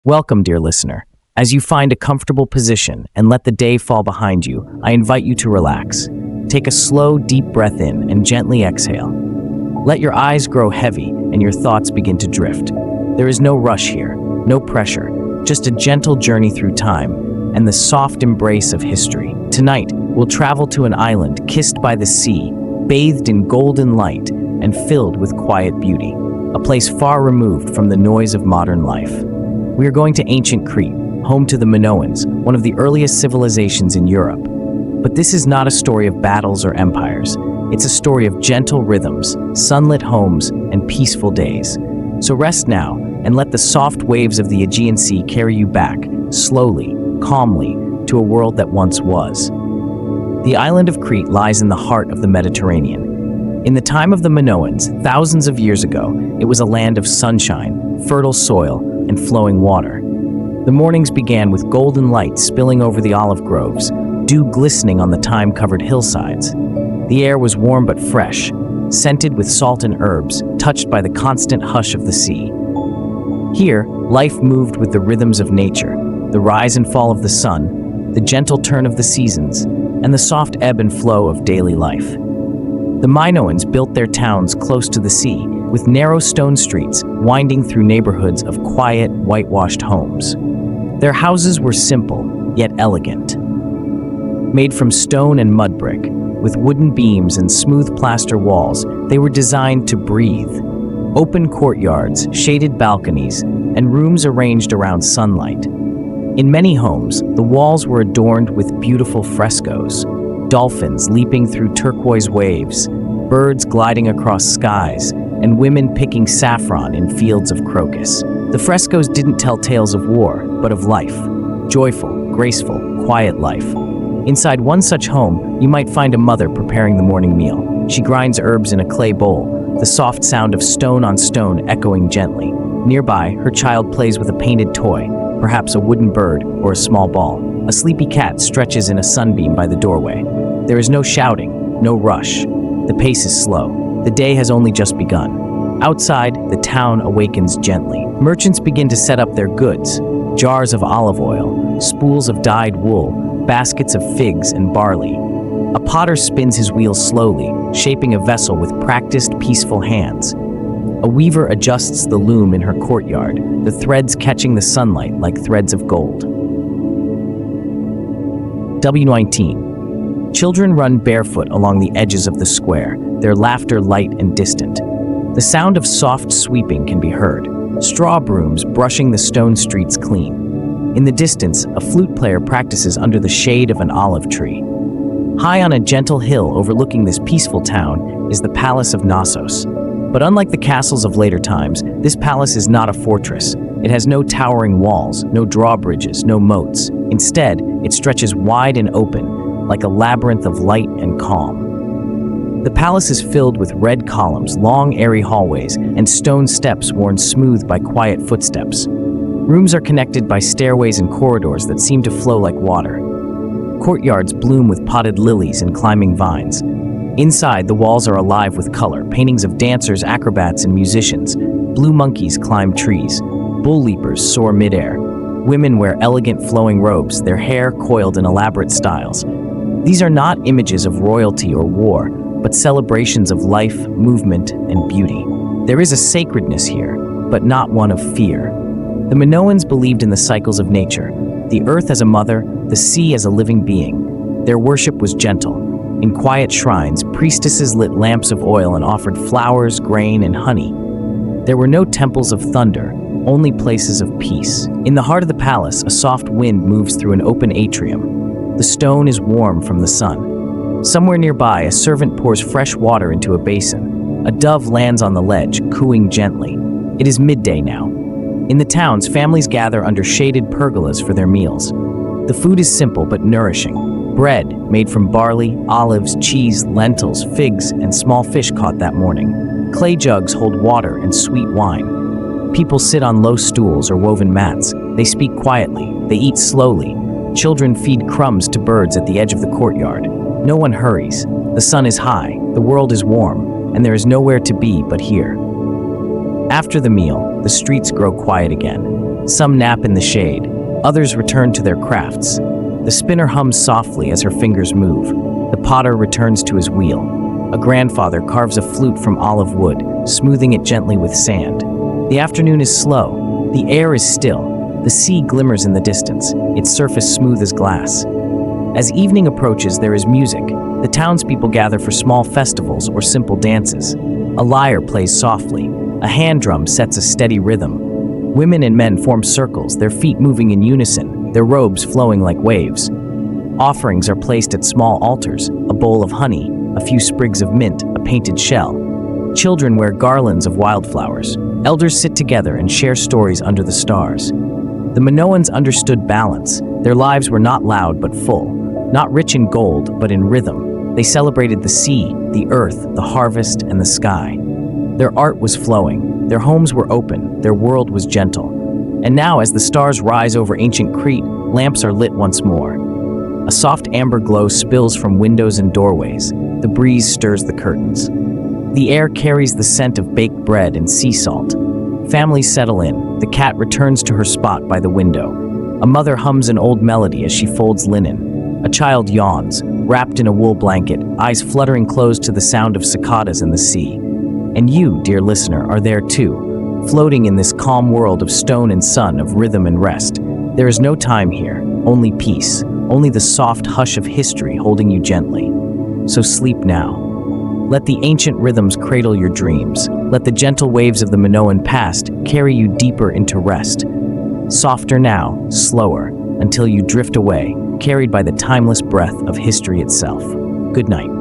Welcome, dear listener. As you find a comfortable position and let the day fall behind you, I invite you to relax. Take a slow, deep breath in and gently exhale. Let your eyes grow heavy and your thoughts begin to drift. There is no rush here, no pressure, just a gentle journey through time and the soft embrace of history. Tonight, we'll travel to an island kissed by the sea, bathed in golden light and filled with quiet beauty, a place far removed from the noise of modern life. We are going to ancient Crete, home to the Minoans, one of the earliest civilizations in Europe. But this is not a story of battles or empires. It's a story of gentle rhythms, sunlit homes, and peaceful days. So rest now and let the soft waves of the Aegean Sea carry you back, slowly, calmly, to a world that once was. The island of Crete lies in the heart of the Mediterranean. In the time of the Minoans, thousands of years ago, it was a land of sunshine, fertile soil, and flowing water. The mornings began with golden light spilling over the olive groves, dew glistening on the thyme-covered hillsides. The air was warm but fresh, scented with salt and herbs, touched by the constant hush of the sea. Here, life moved with the rhythms of nature, the rise and fall of the sun, the gentle turn of the seasons, and the soft ebb and flow of daily life. The Minoans built their towns close to the sea, with narrow stone streets winding through neighborhoods of quiet, whitewashed homes. Their houses were simple, yet elegant. Made from stone and mud brick, with wooden beams and smooth plaster walls, they were designed to breathe. Open courtyards, shaded balconies, and rooms arranged around sunlight. In many homes, the walls were adorned with beautiful frescoes, dolphins leaping through turquoise waves, birds gliding across skies, and women picking saffron in fields of crocus. The frescoes didn't tell tales of war, but of life. Joyful, graceful, quiet life. Inside one such home, you might find a mother preparing the morning meal. She grinds herbs in a clay bowl, the soft sound of stone on stone echoing gently. Nearby, her child plays with a painted toy, perhaps a wooden bird or a small ball. A sleepy cat stretches in a sunbeam by the doorway. There is no shouting, no rush. The pace is slow. The day has only just begun. Outside, the town awakens gently. Merchants begin to set up their goods: jars of olive oil, spools of dyed wool, baskets of figs and barley. A potter spins his wheels slowly, shaping a vessel with practiced, peaceful hands. A weaver adjusts the loom in her courtyard, the threads catching the sunlight like threads of gold. W19. Children run barefoot along the edges of the square, their laughter light and distant. The sound of soft sweeping can be heard, straw brooms brushing the stone streets clean. In the distance, a flute player practices under the shade of an olive tree. High on a gentle hill overlooking this peaceful town is the Palace of Knossos. But unlike the castles of later times, this palace is not a fortress. It has no towering walls, no drawbridges, no moats. Instead, it stretches wide and open, like a labyrinth of light and calm. The palace is filled with red columns, long airy hallways, and stone steps worn smooth by quiet footsteps. Rooms are connected by stairways and corridors that seem to flow like water. Courtyards bloom with potted lilies and climbing vines. Inside, the walls are alive with color, paintings of dancers, acrobats, and musicians. Blue monkeys climb trees. Bull leapers soar midair. Women wear elegant flowing robes, their hair coiled in elaborate styles. These are not images of royalty or war, but celebrations of life, movement, and beauty. There is a sacredness here, but not one of fear. The Minoans believed in the cycles of nature, the earth as a mother, the sea as a living being. Their worship was gentle. In quiet shrines, priestesses lit lamps of oil and offered flowers, grain, and honey. There were no temples of thunder, only places of peace. In the heart of the palace, a soft wind moves through an open atrium. The stone is warm from the sun. Somewhere nearby, a servant pours fresh water into a basin. A dove lands on the ledge, cooing gently. It is midday now. In the towns, families gather under shaded pergolas for their meals. The food is simple but nourishing. Bread, made from barley, olives, cheese, lentils, figs, and small fish caught that morning. Clay jugs hold water and sweet wine. People sit on low stools or woven mats. They speak quietly. They eat slowly. Children feed crumbs to birds at the edge of the courtyard. No one hurries. The sun is high, the world is warm, and there is nowhere to be but here. After the meal, the streets grow quiet again. Some nap in the shade, others return to their crafts. The spinner hums softly as her fingers move. The potter returns to his wheel. A grandfather carves a flute from olive wood, smoothing it gently with sand. The afternoon is slow. The air is still. The sea glimmers in the distance, its surface smooth as glass. As evening approaches, there is music. The townspeople gather for small festivals or simple dances. A lyre plays softly. A hand drum sets a steady rhythm. Women and men form circles, their feet moving in unison, their robes flowing like waves. Offerings are placed at small altars, a bowl of honey, a few sprigs of mint, a painted shell. Children wear garlands of wildflowers. Elders sit together and share stories under the stars. The Minoans understood balance. Their lives were not loud but full, not rich in gold but in rhythm. They celebrated the sea, the earth, the harvest, and the sky. Their art was flowing, their homes were open, their world was gentle. And now, as the stars rise over ancient Crete, lamps are lit once more. A soft amber glow spills from windows and doorways. The breeze stirs the curtains. The air carries the scent of baked bread and sea salt. Families settle in. The cat returns to her spot by the window. A mother hums an old melody as she folds linen. A child yawns, wrapped in a wool blanket, eyes fluttering closed to the sound of cicadas in the sea. And you, dear listener, are there too, floating in this calm world of stone and sun, of rhythm and rest. There is no time here, only peace, only the soft hush of history holding you gently. So sleep now. Let the ancient rhythms cradle your dreams. Let the gentle waves of the Minoan past carry you deeper into rest. Softer now, slower, until you drift away, carried by the timeless breath of history itself. Good night.